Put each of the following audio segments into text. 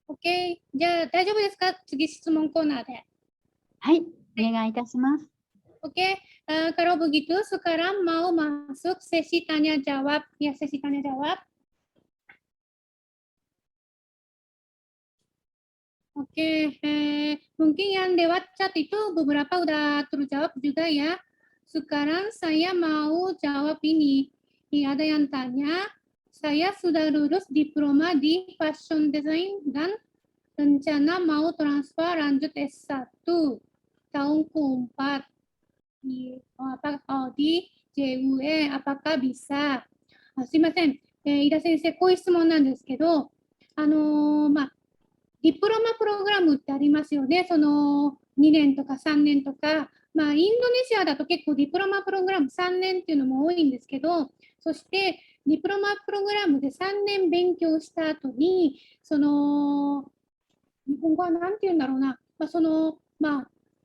OK。じゃあ、大丈夫ですか？次、質問コーナーで。はい、お願いいたします。Oke, kalau begitu sekarang mau masuk sesi tanya jawab. Ya, sesi tanya jawab. Oke, mungkin yang lewat chat itu beberapa udah terjawab juga ya. Sekarang saya mau jawab ini. Ada yang tanya, saya sudah lulus diploma di fashion design dan rencana mau transfer lanjut S1 tahun keempat di JUA apakah bisa。すいません、井田先生、こういう質問なんですけど、ディプロマプログラムってありますよね。その2年とか3年とか、インドネシアだと結構ディプロマプログラム3年っていうのも多いんですけど、そしてディプロマプログラムで3年勉強した後に、その日本語は何て言うんだろうな、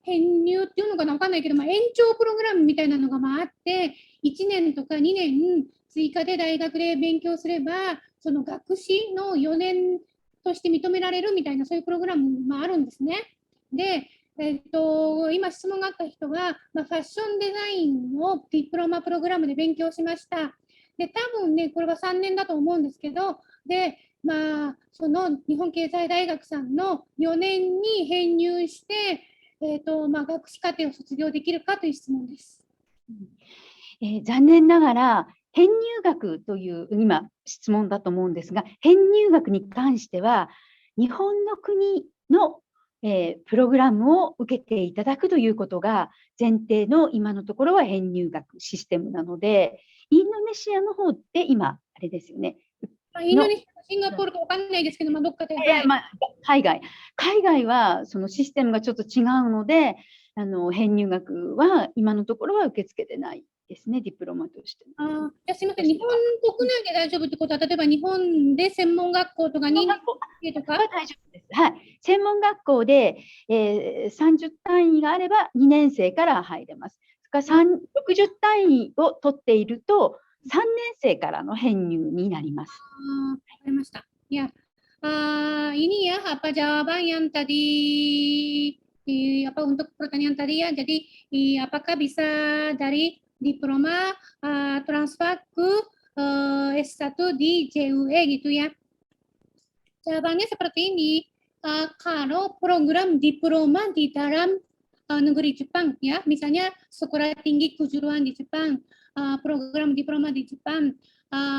編入っていうのかな分かんないけど、延長プログラムみたいなのがあって、1年とか2年追加で大学で勉強すれば、その学士の4年として認められるみたいな、そういうプログラムもあるんですね。で、今質問があった人が、ファッションデザインをディプロマプログラムで勉強しました。で、多分ね、これは3年だと思うんですけど、で、その日本経済大学さんの4年に編入して、学士課程を卒業できるかという質問です。残念ながら、編入学という今質問だと思うんですが、編入学に関しては、日本の国の、プログラムを受けていただくということが前提の今のところは編入学システムなので、インドネシアの方って今、あれですよね。インドネシア、シンガポールかわかんないですけど、どっかで。海外はそのシステムがちょっと違うので、編入学は今のところは受け付けてないですね、ディプロマとして。じゃすみません、日本国内で大丈夫ってことは、例えば日本で専門学校とかにとかは大丈夫です。はい。専門学校で、30単位があれば2年生から入れます。60単位を取っていると、3年生からの編入になります。わかりました。Ya, ini ya apa jawaban yang tadi apa untuk pertanyaan tadi ya. Jadi apakah bisa dari diploma transfer ke S1 di JUE gitu ya? Jawabannya seperti ini. Kalau program diploma di dalam negeri Jepang ya, misalnya sekolah tinggi kejuruan di Jepang, program diploma di Jepang,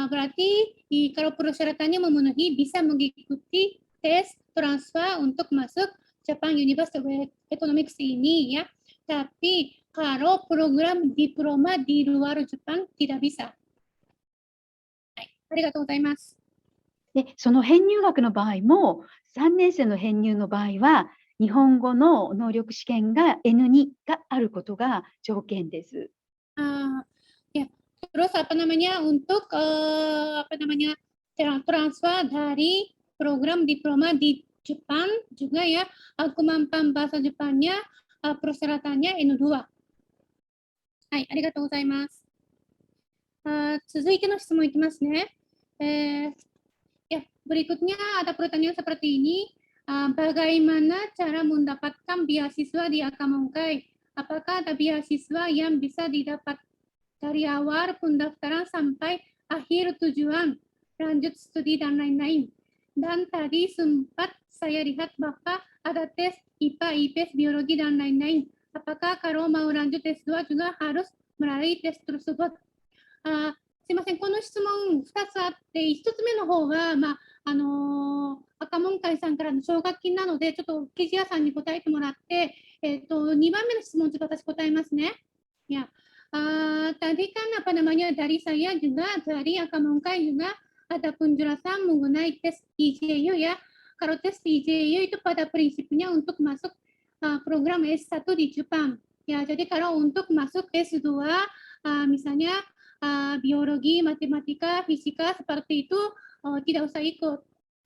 berarti kalau persyaratannya memenuhi bisa mengikuti tes transfer untuk masuk Japan University of Economics ini ya. Tapi kalau program diploma di luar Jepang tidak bisa. はい、ありがとうございます。で、その編入学の場合も、3年生の編入の場合は、日本語の能力試験が N2 があることが条件です。Ya, terus untuk transfer dari program diploma di Jepang juga ya, kemampuan bahasa Jepangnya persyaratannya N2。はい、ありがとうございます。続いての質問いきますね。Ya, berikutnya ada pertanyaan seperti ini. Bagaimana cara mendapatkan beasiswa di Akamongkai? Apakah ada beasiswa yang bisa didapat dari awal pendaftaran sampai akhir tujuan, lanjut studi dan lain-lain? Dan tadi sempat saya lihat bahwa ada tes IPA, IPS, biologi dan lain-lain. Apakah kalau mau lanjut S2 juga harus melalui tes tersebut? すいません、この質問2つあって、1つ目の方は、赤門会さんからの奨学金なので、ちょっと記事屋さんに答えてもらって、2番目の質問、ちょっと私答えますね。Ya, tadi kan dari saya juga, dari Akamongkai juga ada penjelasan mengenai tes IJU ya. Kalau tes IJU itu pada prinsipnya untuk masuk program S1 di Jepang. Ya, jadi kalau untuk masuk S2, misalnya biologi, matematika, fisika seperti itu tidak usah ikut.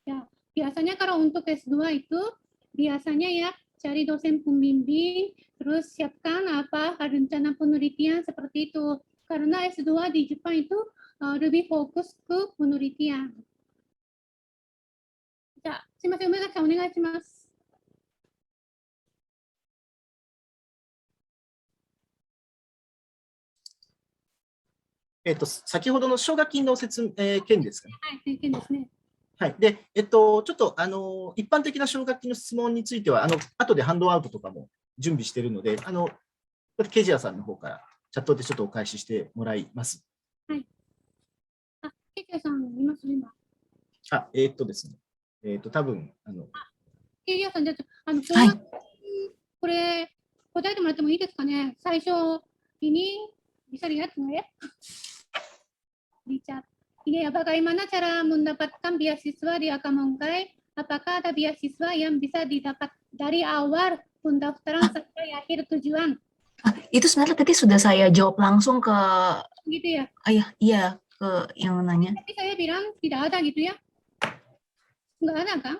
Ya, biasanya kalau untuk S2 itu biasanya ya cari dosen pembimbing, terus siapkan rencana penelitian seperti itu. Karena S2 di Jepang itu lebih fokus ke penelitian. じゃあ、すいません、梅崎さん、お願いします。先ほどの奨学金の件ですかね。はい、件ですね。はい。で、ちょっと、一般的な奨学金の質問については、後でハンドアウトとかも準備しているので、ケジアさんの方からチャットでちょっとお返ししてもらいます。はい。ケジアさん、います今。ですね。多分、ケジアさん、じゃあ、はい。これ、答えてもらってもいいですかね。最初、ini bisa lihat nggak ya? Di chat. Ini bagaimana cara mendapatkan beasiswa di Akamongkai? Apakah ada beasiswa yang bisa didapat dari awal pendaftaran sampai akhir tujuan? Itu sebenarnya tadi sudah saya jawab langsung ke Gitu ya? ayah, iya, ke yang nanya. Tapi saya bilang tidak ada gitu ya? Nggak ada kan?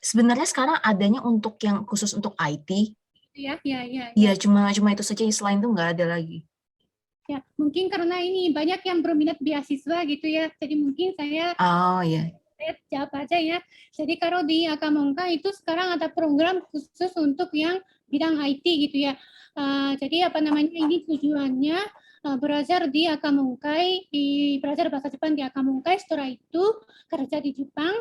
Sebenarnya sekarang adanya untuk yang khusus untuk IT. Ya. Iya, cuma itu saja, selain itu nggak ada lagi. Ya, mungkin karena ini banyak yang berminat beasiswa gitu ya. Jadi mungkin saya jawab aja ya. Jadi kalau di Akamongka itu sekarang ada program khusus untuk yang bidang IT gitu ya. Jadi apa namanya, ini tujuannya belajar di Akamongkai, belajar bahasa Jepang di Akamongkai, setelah itu kerja di Jepang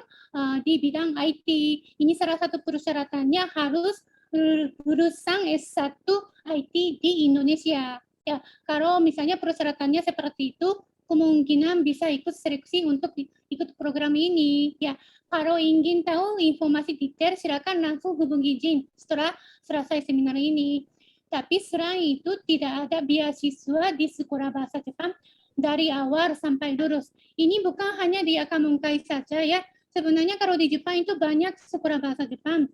di bidang IT. Ini salah satu persyaratannya harus lulusan S1 IT di Indonesia. Ya, kalau misalnya persyaratannya seperti itu, kemungkinan bisa ikut seleksi untuk ikut program ini. Ya, kalau ingin tahu informasi detail, silakan langsung hubungi Jin setelah selesai seminar ini. Tapi selain itu tidak ada beasiswa di sekolah bahasa Jepang dari awal sampai lulus. Ini bukan hanya di Akamongkai saja ya. Sebenarnya kalau di Jepang itu banyak sekolah bahasa Jepang.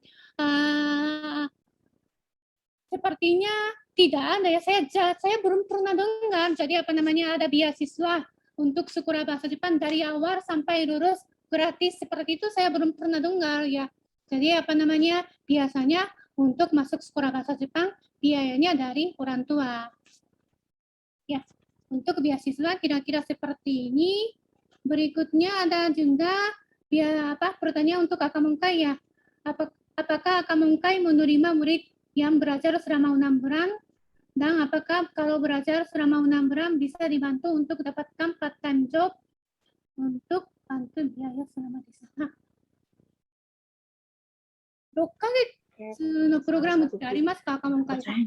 Sepertinya tidak ada ya, saya belum pernah dengar. Jadi apa namanya, ada beasiswa untuk sekolah bahasa Jepang dari awal sampai lulus gratis seperti itu, saya belum pernah dengar ya. Jadi apa namanya, biasanya untuk masuk sekolah bahasa Jepang biayanya dari orang tua. Ya, untuk beasiswa kira-kira seperti ini. Berikutnya ada juga pertanyaan untuk Akamongkai ya. Apakah Akamongkai menerima murid yang belajar selama 6 bulan, dan apakah kalau belajar selama 6 bulan bisa dibantu untuk dapatkan part-time job untuk bantu biaya selama di sana. 6ヶ月のプログラムってありますか、赤門会さん。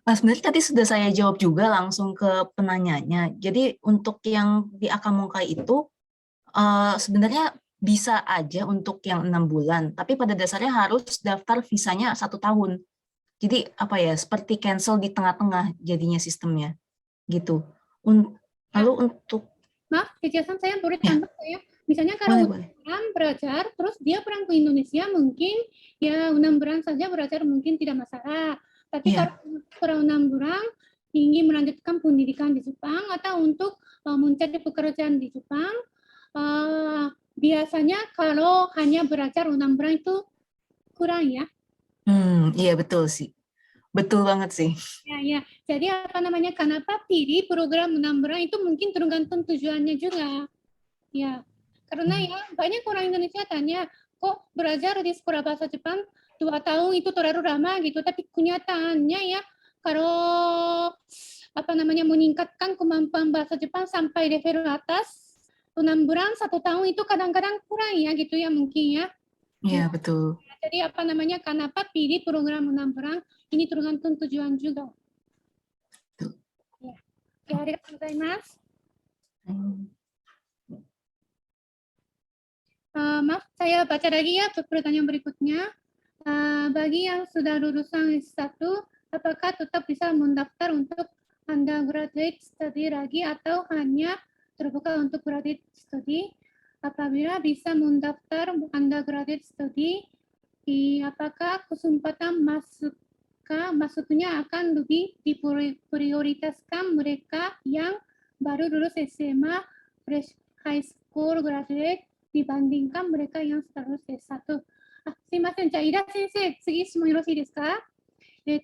Sebenarnya tadi sudah saya jawab juga langsung ke penanyanya. Jadi untuk yang di Akamongkai itu sebenarnya bisa aja untuk yang 6 bulan, tapi pada dasarnya harus daftar visanya 1 tahun. Jadi apa ya, seperti cancel di tengah-tengah jadinya sistemnya, gitu. Lalu untuk maaf, kejelasan saya boleh tambah ya. Misalnya kalau orang belajar, terus dia pulang ke Indonesia, mungkin ya 6 bulan saja belajar mungkin tidak masalah. Tapi kalau 6 bulan ingin melanjutkan pendidikan di Jepang atau untuk mencari pekerjaan di Jepang, biasanya kalau hanya belajar 6 bulan itu kurang ya. Iya betul sih. Betul banget sih. Ya. Jadi apa namanya, kenapa pilih program 6 bulan itu mungkin tergantung tujuannya juga. Ya, karena ya banyak orang Indonesia tanya, kok belajar di sekolah bahasa Jepang 2 tahun itu terlalu lama gitu. Tapi kenyataannya ya, kalau apa namanya, meningkatkan kemampuan bahasa Jepang sampai level atas, 6 bulan 1 tahun itu kadang-kadang kurang ya gitu ya mungkin ya. Iya betul. Jadi apa namanya, kenapa pilih program 6 bulan, ini tergantung tujuan juga. Ya, arigatou gozaimasu. Maaf, saya baca lagi ya pertanyaan berikutnya. Bagi yang sudah lulusan S1, apakah tetap bisa mendaftar untuk undergraduate study lagi atau hanya terbuka untuk graduate study? Apabila bisa mendaftar undergraduate study, apakah kesempatan masuknya akan lebih diprioritaskan mereka yang baru lulus SMA, fresh high school graduate dibandingkan mereka yang sudah lulus S1? すいません、じゃあ、井田先生、次質問よろしいですか？大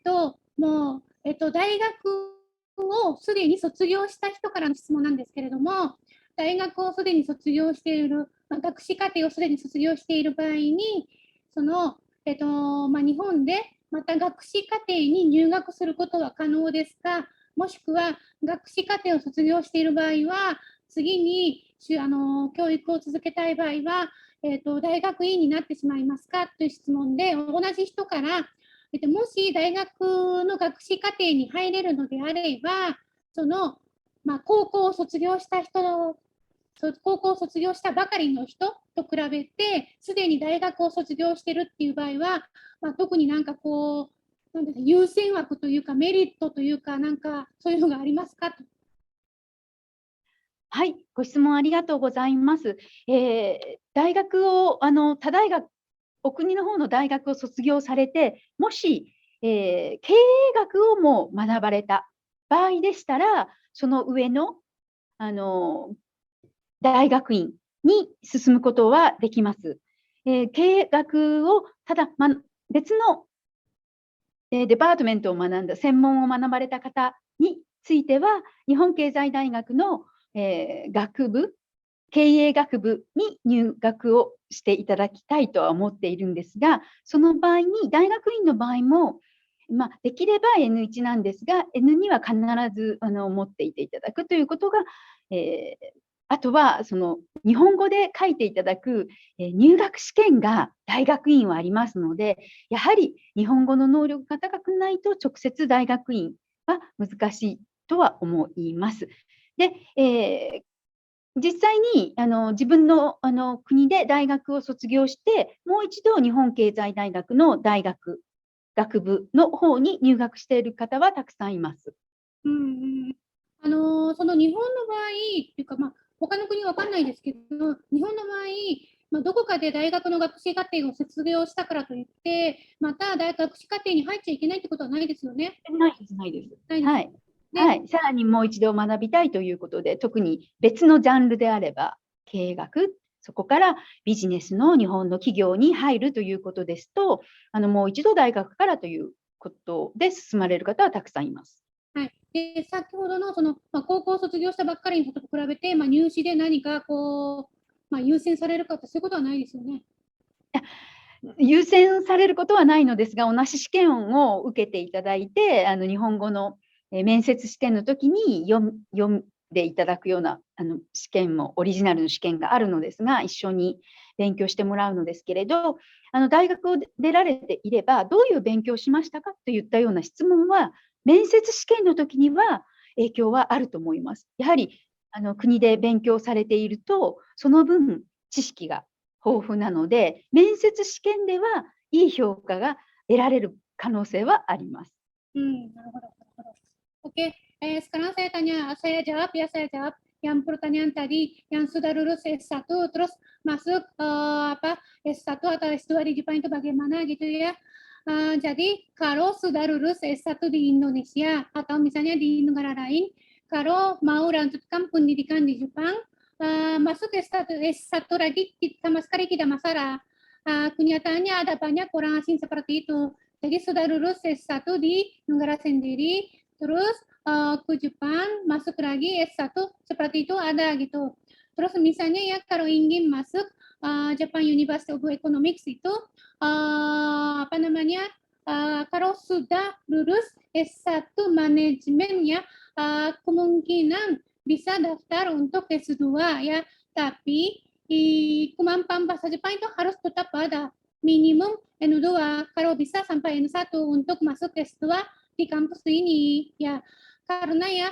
学をすでに卒業した人からの質問なんですけれども、大学をすでに卒業している、学士課程をすでに卒業している場合に、日本でまた学士課程に入学することは可能ですか、もしくは学士課程を卒業している場合は、次に教育を続けたい場合は、大学院になってしまいますかという質問で、同じ人から、もし大学の学士課程に入れるのであれば、高校を卒業したばかりの人と比べて、すでに大学を卒業しているっていう場合は、特に優先枠というか、メリットというか、そういうのがありますかと。はい、ご質問ありがとうございます。大学を、他大学、お国の方の大学を卒業されて、もし、経営学をも学ばれた場合でしたら、その上の、大学院に進むことはできます。経営学を、ただ、別の、デパートメントを学んだ、専門を学ばれた方については、日本経済大学の学部、経営学部に入学をしていただきたいとは思っているんですが、その場合に、大学院の場合も、できれば N1 なんですが、N2 は必ず持っていていただくということが、あとは日本語で書いていただく入学試験が大学院はありますので、やはり日本語の能力が高くないと直接大学院は難しいとは思います。で、実際に自分の国で大学を卒業して、もう一度日本経済大学の学部の方に入学している方はたくさんいます。その日本の場合っていうか、他の国は分かんないですけど、日本の場合、どこかで大学の学士課程を卒業したからといって、また大学士課程に入っちゃいけないってことはないですよね。ないです、ないです。ないです。はい。はい、さらにもう一度学びたいということで、特に別のジャンルであれば、経営学、そこからビジネスの日本の企業に入るということですと、もう一度大学からということで進まれる方はたくさんいます。はい、で先ほどの高校を卒業したばっかりの人と比べて、入試で何か優先されるかって、そういうことはないですよね。優先されることはないのですが、同じ試験を受けていただいて、日本語の面接試験の時に読んでいただくような試験も、オリジナルの試験があるのですが、一緒に勉強してもらうのですけれど、大学を出られていれば、どういう勉強しましたかといったような質問は、面接試験の時には影響はあると思います。やはり国で勉強されていると、その分知識が豊富なので、面接試験ではいい評価が得られる可能性はあります。なるほど。Oke, sekarang saya jawab. Yang pertanyaan tadi yang sudah lulus S1 terus masuk S1 atau S2 di Jepang itu bagaimana gitu ya. Jadi kalau sudah lulus S1 di Indonesia atau misalnya di negara lain, kalau mau lanjutkan pendidikan di Jepang, masuk S1 lagi sama sekali tidak masalah. Kenyataannya ada banyak orang asing seperti itu. Jadi sudah lulus S1 di negara sendiri, terus ke Jepang, masuk lagi S1, seperti itu ada gitu. Terus misalnya ya kalau ingin masuk Japan University of Economics itu, kalau sudah lulus S1 manajemen ya, kemungkinan bisa daftar untuk S2 ya, tapi kemampuan bahasa Jepang itu harus tetap ada. Minimum N2, kalau bisa sampai N1 untuk masuk S2 di kampus ini ya, karena ya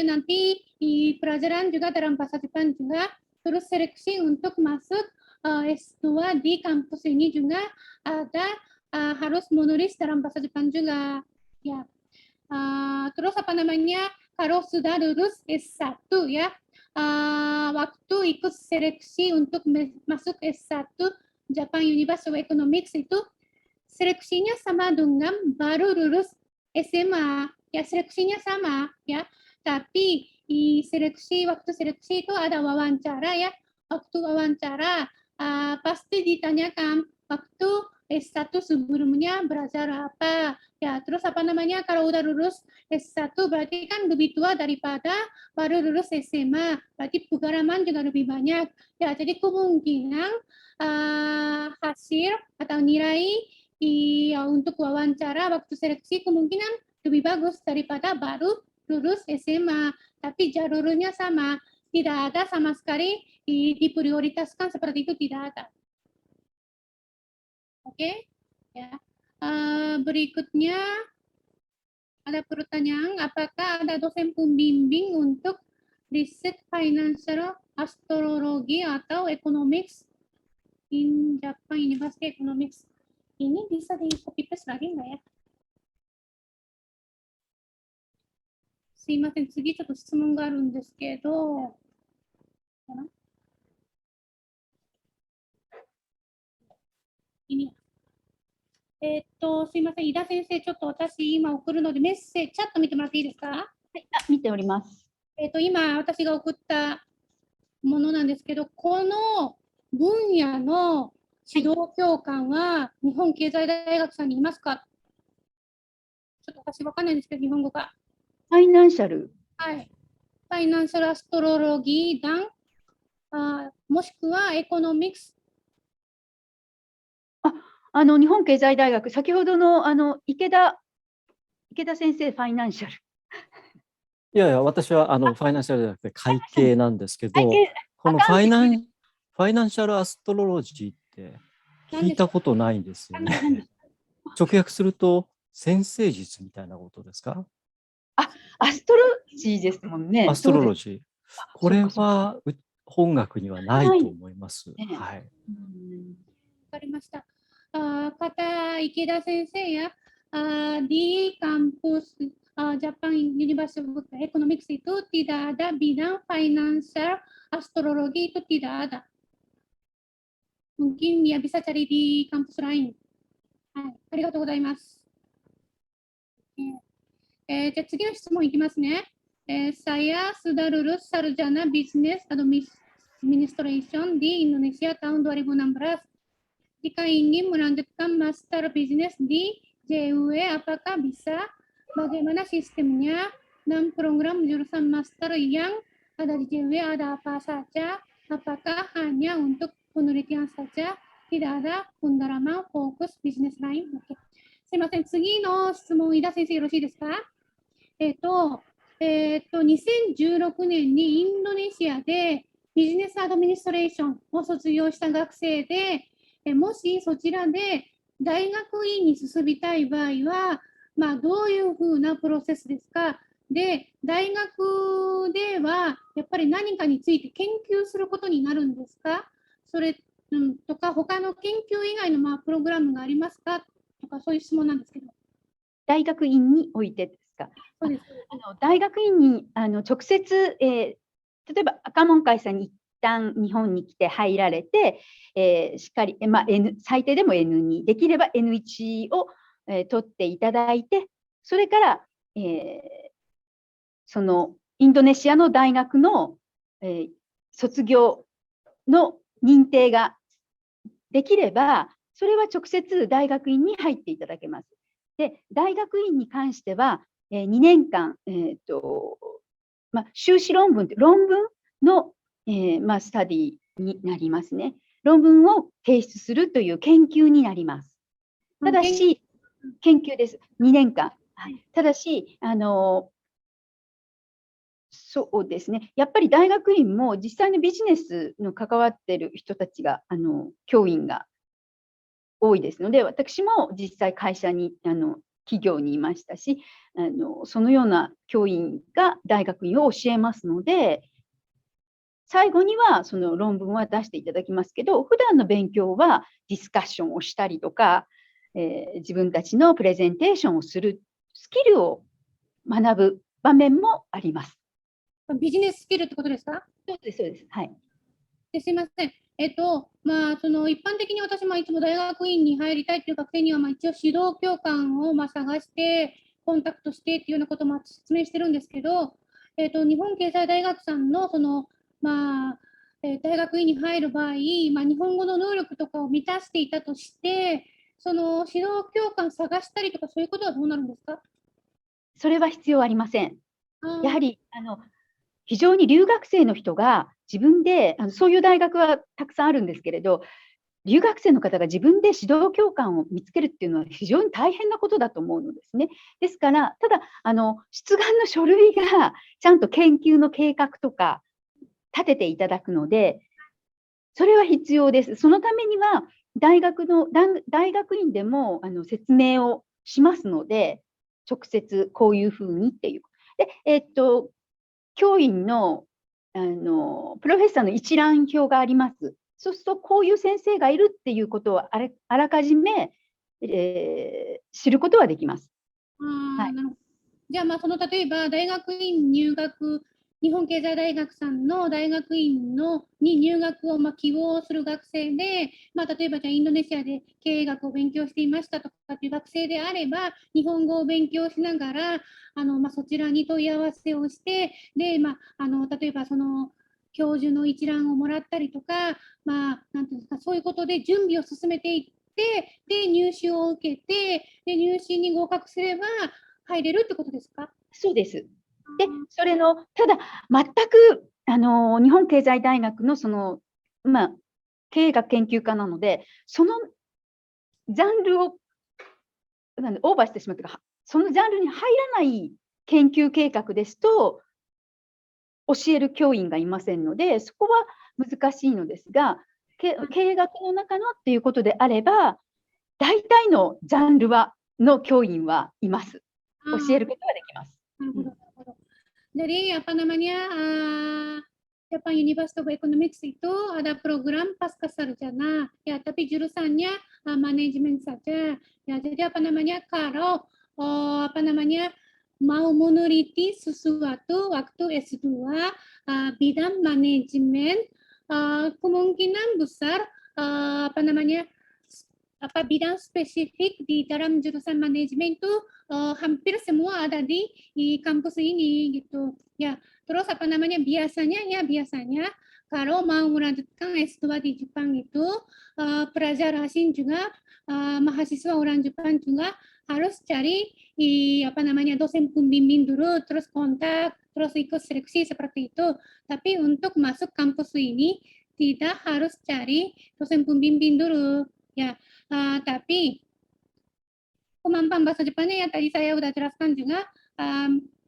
nanti di pelajaran juga dalam bahasa Jepang juga, terus seleksi untuk masuk S2 di kampus ini juga ada, harus menulis dalam bahasa Jepang juga ya. Terus kalau sudah lulus S1 ya, waktu ikut seleksi untuk masuk S1 Japan University of Economics itu seleksinya sama dengan baru lulus SMA ya, seleksinya sama ya, tapi waktu seleksi itu ada wawancara ya. Waktu wawancara pasti ditanyakan waktu S1 sebelumnya belajar apa. Ya, terus apa namanya, kalau udah lulus S1 berarti kan lebih tua daripada baru lulus SMA. Berarti pengalaman juga lebih banyak. Ya, jadi kemungkinan hasil atau nilai untuk wawancara waktu seleksi kemungkinan lebih bagus daripada baru lulus SMA. Tapi jalurnya sama, tidak ada sama sekali diprioritaskan seperti itu, tidak ada. Oke, ya. Berikutnya ada pertanyaan, apakah ada dosen pembimbing untuk riset financial astrologi atau economics in Japan University Economics? Ini bisa di copy paste lagi nggak ya? すいません、次ちょっと質問があるんですけど、iniすいません、井田先生、ちょっと私今送るのでメッセージ、チャット見てもらっていいですか？はい、見ております。今私が送ったものなんですけど、この分野の指導教官は日本経済大学さんにいますか？ちょっと私わかんないんですけど、日本語が。ファイナンシャル。はい。ファイナンシャルアストロロギー団、もしくはエコノミクス。日本経済大学、先ほどの池田先生、ファイナンシャル。いやいや、私はファイナンシャルじゃなくて会計なんですけど、このファイナンシャルアストロロジーって聞いたことないんですよね。直訳すると先生術みたいなことですか？アストロジーですもんね。アストロロジー。これは本学にはないと思います。はい。わかりました。kata Ikeda Sensei ya, di kampus Japan University of Economics itu tidak ada bidang financial astrologi, itu tidak ada. Mungkin ya bisa cari di kampus lain. はい、ありがとうございます。じゃあ次の質問いきますね。Saya sudah lulus sarjana Business Administration di Indonesia tahun 2016. Jika ingin melanjutkan master bisnis di JUE, apakah bisa? Bagaimana sistemnya? Dan program jurusan master yang ada di JUE ada apa saja? Apakah hanya untuk penelitian saja? Tidak ada pendalaman fokus bisnis lain? Oke. すいません、次の質問、井田先生よろしいですか？2016年にインドネシアでビジネスアドミニストレーションを卒業した学生で、もしそちらで大学院に進みたい場合は、どういうふうなプロセスですか？で、大学ではやっぱり何かについて研究することになるんですか？それとか、他の研究以外のプログラムがありますか？とか、そういう質問なんですけど。大学院においてですか？そうです。大学院に直接、例えば赤門会さんに一旦日本に来て入られて、しっかり、最低でも N2、できれば N1 を、取っていただいて、それから、そのインドネシアの大学の、卒業の認定ができれば、それは直接大学院に入っていただけます。で、大学院に関しては、2年間、修士論文の、スタディになりますね。論文を提出するという研究になります。ただし、研究です。2年間。ただし、そうですね。やっぱり大学院も実際のビジネスの関わっている人たちが、教員が多いですので、私も実際会社に、企業にいましたし、そのような教員が大学院を教えますので、最後にはその論文は出していただきますけど、普段の勉強はディスカッションをしたりとか、自分たちのプレゼンテーションをするスキルを学ぶ場面もあります。ビジネススキルってことですか？そうです、そうです。はい。すいません。その一般的に私もいつも大学院に入りたいという学生には、一応指導教官を探して、コンタクトしてっていうようなことも説明してるんですけど、日本経済大学さんの大学院に入る場合、日本語の能力とかを満たしていたとして、その指導教官探したりとか、そういうことはどうなるんですか？それは必要ありません。あーやはり非常に留学生の人が自分でそういう大学はたくさんあるんですけれど、留学生の方が自分で指導教官を見つけるっていうのは非常に大変なことだと思うのですね。ですから、ただ出願の書類がちゃんと研究の計画とか立てていただくので、それは必要です。そのためには大学院でも説明をしますので、直接こういうふうにっていう。で、教員のプロフェッサーの一覧表があります。そうすると、こういう先生がいるっていうことをあらかじめ、知ることはできます。はい。なるほど。じゃあ、その例えば大学院入学、日本経済大学さんの大学院に入学を希望する学生で、例えばじゃあインドネシアで経営学を勉強していましたとかという学生であれば、日本語を勉強しながら、そちらに問い合わせをして、で、例えばその教授の一覧をもらったりとか、なんていうんですか、そういうことで準備を進めていって、で、入試を受けて、で、入試に合格すれば入れるってことですか？そうです。で、それの、ただ、全く、日本経済大学の経営学研究科なので、そのジャンルを、オーバーしてしまったか、そのジャンルに入らない研究計画ですと、教える教員がいませんので、そこは難しいのですが、経営学の中のっていうことであれば、大体のジャンルの教員はいます。教えることはできます。なるほど、なるほど。Jadi Japan University of Economics itu ada program pasca sarjana, ya, tapi jurusannya manajemen saja. Ya, jadi kalau mau meneliti sesuatu waktu S2 bidang manajemen, kemungkinan besar bidang spesifik di dalam jurusan manajemen itu hampir semua ada di kampus ini gitu. Ya, terus biasanya kalau mau melanjutkan S2 di Jepang itu pelajar asing juga mahasiswa orang Jepang juga harus cari dosen pembimbing dulu, terus kontak, terus ikut seleksi seperti itu. Tapi untuk masuk kampus ini tidak harus cari dosen pembimbing dulu. Ya, tapi kemampuan bahasa Jepangnya yang tadi saya udah jelaskan juga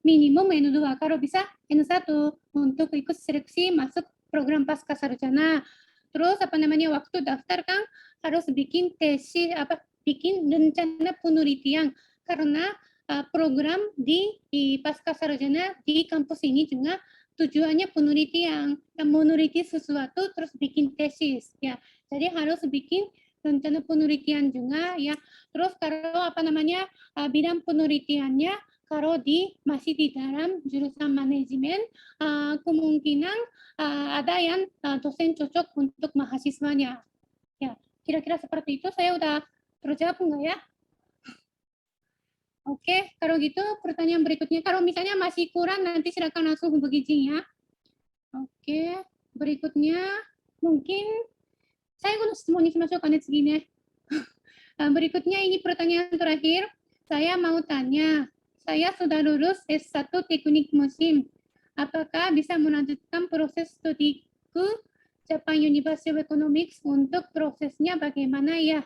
minimum N2, kalau bisa N1 untuk ikut seleksi masuk program pasca sarjana. Terus waktu daftar kan harus bikin tesis, bikin rencana penelitian, karena program di pasca sarjana di kampus ini juga tujuannya penelitian, yang meneliti sesuatu terus bikin tesis, ya. Jadi harus bikin rencana penelitian juga, ya. Terus kalau bidang penelitiannya kalau masih di dalam jurusan manajemen, kemungkinan ada yang dosen cocok untuk mahasiswanya. Ya, kira-kira seperti itu. Saya udah terjawab enggak ya? Oke, kalau gitu pertanyaan berikutnya. Kalau misalnya masih kurang, nanti silakan langsung hubungi izin ya. Oke, berikutnya mungkin saya mau nismashou ka ne, tsugi ne. Berikutnya ini pertanyaan terakhir. Saya mau tanya, saya sudah lulus S1 teknik mesin. Apakah bisa melanjutkan proses studi ke Japan University of Economics? Untuk prosesnya bagaimana ya?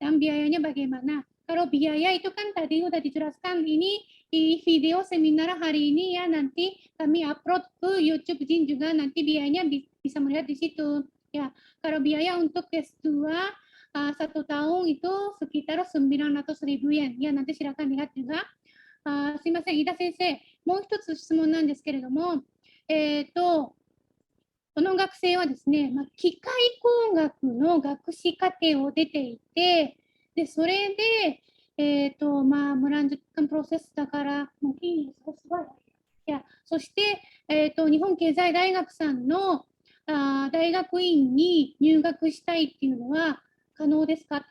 Dan biayanya bagaimana? Kalau biaya itu kan tadi udah dijelaskan, ini di video seminar hari ini ya, nanti kami upload ke YouTube Jin juga, nanti biayanya bisa melihat di situ. Ya, kalau biaya untuk S2 1 tahun itu sekitar 900.000 yen. Ya, nanti silakan lihat juga. すいません、飯田先生、もう一つ質問なんですけれども、この学生はですね、機械工学の学士課程を出ていて、でそれで、melanjutkan proses だから、mungkin ya, そして、日本経済大学さんの大学院に入学したいっていうのは可能ですか？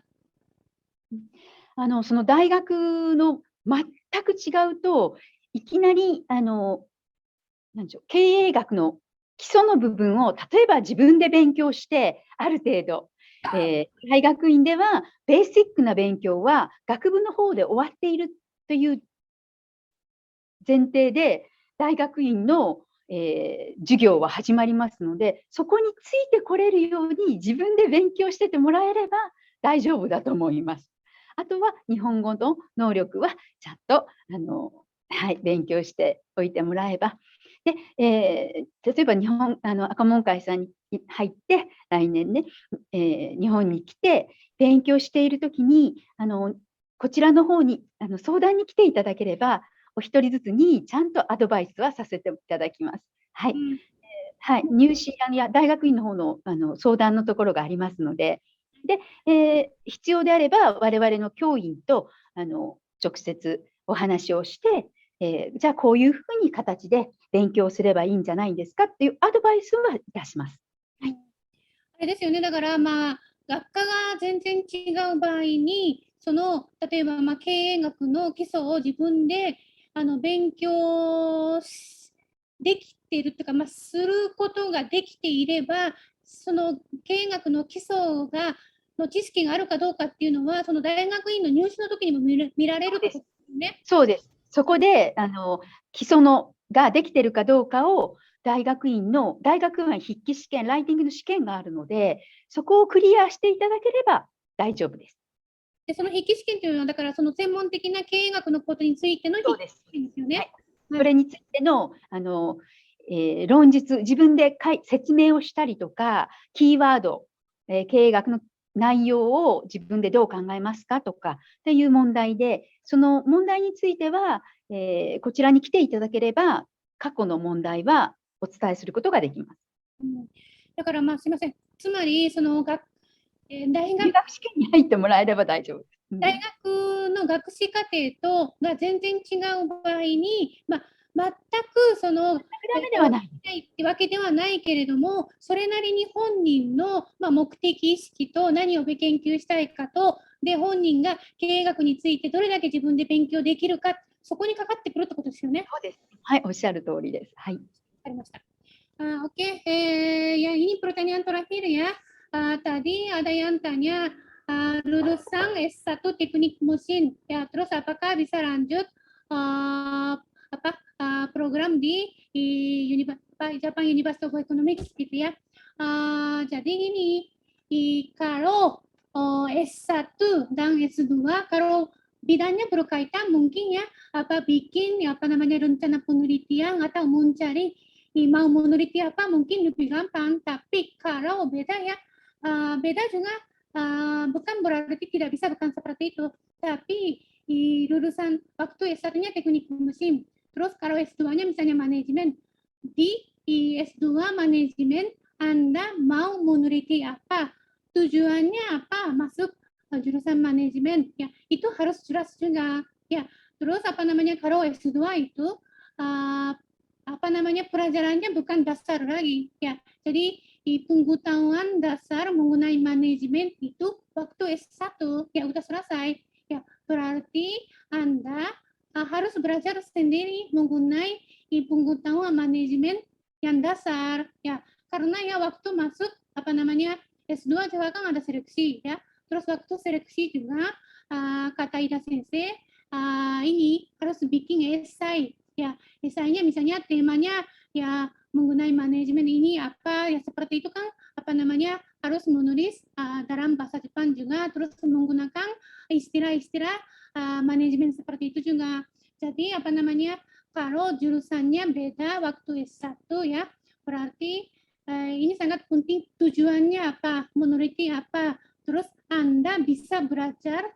その大学の全く違うと、いきなりなんでしょう、経営学の基礎の部分を例えば自分で勉強して、ある程度大学院ではベーシックな勉強は学部の方で終わっているという前提で大学院の、授業は始まりますので、そこについてこれるように自分で勉強しててもらえれば大丈夫だと思います。あとは日本語の能力はちゃんと勉強しておいてもらえば。で、例えば赤門会さんに入って来年ね、日本に来て勉強しているときにこちらの方に相談に来ていただければ、お一人ずつにちゃんとアドバイスはさせていただきます。はい。入試や大学院の方の相談のところがありますので、で、必要であれば我々の教員と直接お話をして、じゃあこういうふうに形で勉強すればいいんじゃないんですかっていうアドバイスはいたします。はい。あれですよね。だから学科が全然違う場合に、例えば経営学の基礎を自分で勉強できているというか、することができていれば、その経営学の基礎の知識があるかどうかっていうのは、その大学院の入試の時にも見られるとですね。そうです。そこで基礎ができているかどうかを大学院は筆記試験、ライティングの試験があるので、そこをクリアしていただければ大丈夫です。でその筆記試験というのは、だからその専門的な経営学のことについての筆記試験ですよね。はい、それについての論述、自分で説明をしたりとか、キーワード、経営学の内容を自分でどう考えますかとかっていう問題で、その問題については、こちらに来ていただければ、過去の問題はお伝えすることができます。だからすみません。つまり、大学試験に入ってもらえれば大丈夫です。大学の学士課程が全然違う場合に、全くダメではないってわけではないけれども、それなりに本人の目的意識と何を研究したいかと、で本人が経営学についてどれだけ自分で勉強できるか、そこにかかってくるってことですよね。そうです。はい、おっしゃる通りです。はい。わかりました。Oke, ya ini pertanyaan terakhir ya. Tadi ada yang tanya lulusan S1 teknik mesin, ya terus apakah bisa lanjut program di Japan University of Economics gitu ya. Jadi ini kalau S1 dan S2 kalau bidangnya berkaitan mungkin ya bikin rencana penelitian atau mencari mau meneliti apa mungkin lebih gampang, tapi kalau beda ya beda juga bukan berarti tidak bisa, bukan seperti itu, tapi di lulusan waktu S1-nya teknik mesin, terus kalau S2-nya misalnya manajemen, di S2 manajemen Anda mau meneliti apa, tujuannya apa masuk jurusan manajemen, ya itu harus jelas juga ya. Terus kalau S2 itu pelajarannya bukan dasar lagi ya. Jadi di pengetahuan dasar mengenai manajemen itu waktu S1 ya udah selesai ya. Berarti Anda harus belajar sendiri mengenai pengetahuan manajemen yang dasar ya. Karena ya waktu masuk S2 juga kan ada seleksi ya. Terus waktu seleksi juga kata Ida Sensei ini harus bikin esai ya. Esainya misalnya temanya ya mengenai manajemen ini apa ya, seperti itu kan harus menulis dalam bahasa Jepang juga, terus menggunakan istilah-istilah manajemen seperti itu juga. Jadi kalau jurusannya beda waktu S1 ya, berarti ini sangat penting tujuannya apa, meneliti apa, terus Anda bisa belajar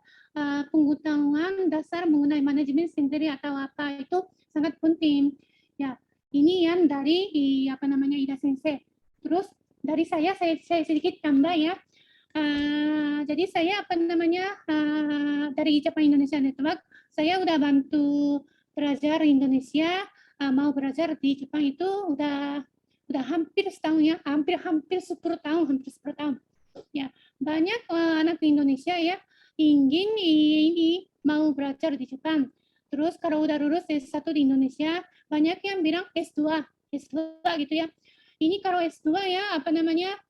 pengetahuan dasar mengenai manajemen sendiri atau apa, itu sangat penting ya. Ini yang dari Ida Sensei. Terus dari saya sedikit tambah ya. Jadi saya dari Japan Indonesia Network, saya udah bantu belajar Indonesia, mau belajar di Jepang itu udah hampir setahun ya, hampir 10 tahun ya. Banyak anak di Indonesia ya ingin ini mau belajar di Jepang. Terus kalau udah lulus S1 di Indonesia, banyak yang bilang S2 gitu ya. Ini kalau S2 ya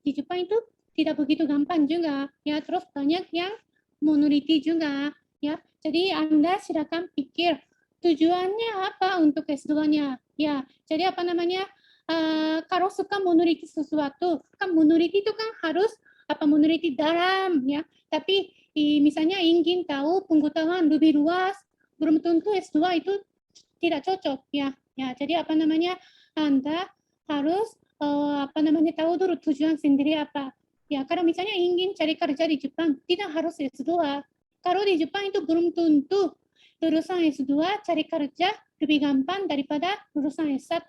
di Jepang itu tidak begitu gampang juga ya, terus banyak yang meneliti juga ya. Jadi Anda silakan pikir tujuannya apa untuk S2-nya ya. Jadi apa namanya, kalau suka meneliti sesuatu, kan meneliti itu kan harus meneliti dalam ya, tapi misalnya ingin tahu pengetahuan lebih luas, belum tentu S2 itu tidak cocok ya. Ya, jadi apa namanya, Anda harus tahu dulu tujuan sendiri apa. Ya, kalau misalnya ingin cari kerja di Jepang, tidak harus S2. Kalau di Jepang itu belum tentu lulusan S2 cari kerja lebih gampang daripada lulusan S1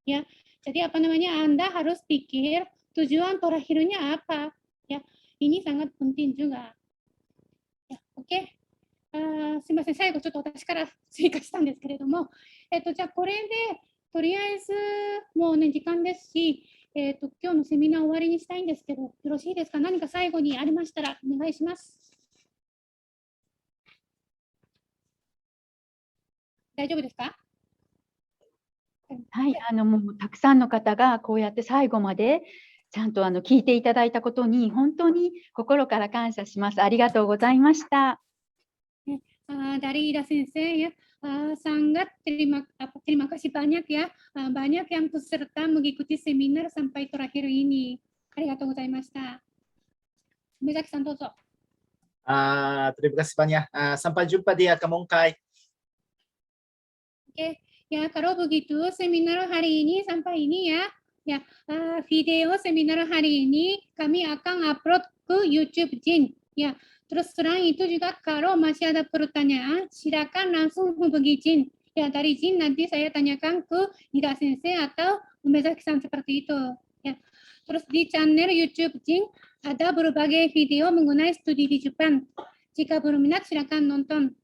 ya. Jadi apa namanya, Anda harus pikir tujuan terakhirnya apa ya. Ini sangat penting juga. Ya, oke. すみません、最後ちょっと私から追加したんですけれども、じゃあこれでとりあえずもうね時間ですし、今日のセミナー終わりにしたいんですけど、よろしいですか？何か最後にありましたらお願いします。大丈夫ですか？はい、もうたくさんの方がこうやって最後までちゃんと聞いていただいたことに本当に心から感謝します。ありがとうございました。Dari Ida Sensei ya, sangat terima kasih banyak ya, banyak yang peserta mengikuti seminar sampai terakhir ini. Arigatou gozaimashita. Umezaki-san, dozo. Terima kasih banyak. Sampai jumpa di Akamongkai. Oke, ya kalau begitu seminar hari ini sampai ini ya. Ya, video seminar hari ini kami akan upload ke YouTube Jin. Ya, terus selain itu juga kalau masih ada pertanyaan, silakan langsung hubungi Jin. Ya, dari Jin nanti saya tanyakan ke Ida Sensei atau Umezaki-san seperti itu. Ya, terus di channel YouTube Jin ada berbagai video mengenai studi di Jepang. Jika belum minat, silakan nonton.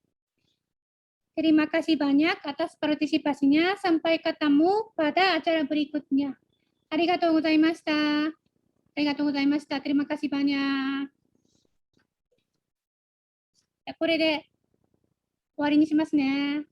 Terima kasih banyak atas partisipasinya. Sampai ketemu pada acara berikutnya. Arigatou gozaimashita. Arigatou gozaimashita. Terima kasih banyak. これで終わりにしますね。